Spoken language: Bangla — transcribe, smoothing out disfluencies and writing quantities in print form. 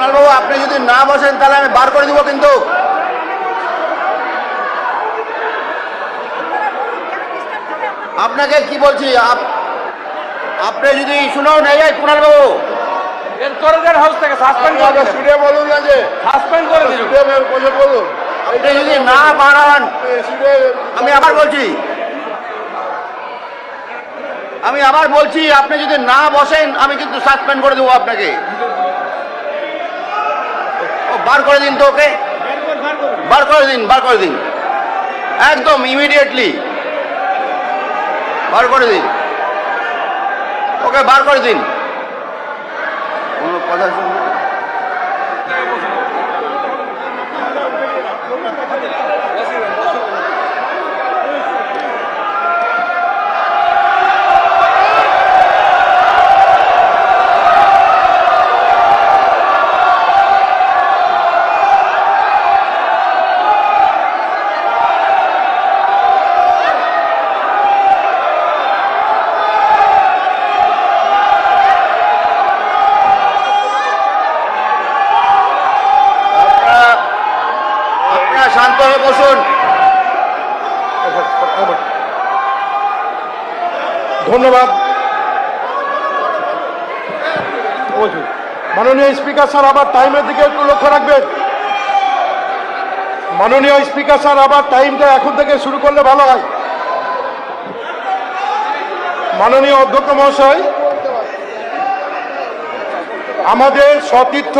কুণালবাবু, আপনি যদি না বসেন তাহলে আমি বার করে দিব। কিন্তু আপনাকে কি বলছি, আপনি যদি শুনেও নেই কুণালবাবু, বের করে দেন হাউস থেকে, সাসপেন্ড করে দেন। স্টুডিও বলুন না যে সাসপেন্ড করে দিন। বলুন, আপনি যদি না বাড়ান, আমি আবার বলছি, আপনি যদি না বসেন আমি কিন্তু সাসপেন্ড করে দেবো আপনাকে। বার করে দিন তো ওকে, বার করে দিন একদম ইমিডিয়েটলি বার করে দিন ওকে, বার করে দিন। কোনো কথা শুনবেন? শান্ত হয়ে বসুন। ধন্যবাদ। মাননীয় স্পিকার স্যার, আবার টাইমের দিকে একটু লক্ষ্য রাখবেন। মাননীয় স্পিকার স্যার, আবার টাইমটা এখন থেকে শুরু করলে ভালো হয়। মাননীয় অধ্যক্ষ মহাশয়, আমাদের সতীর্থ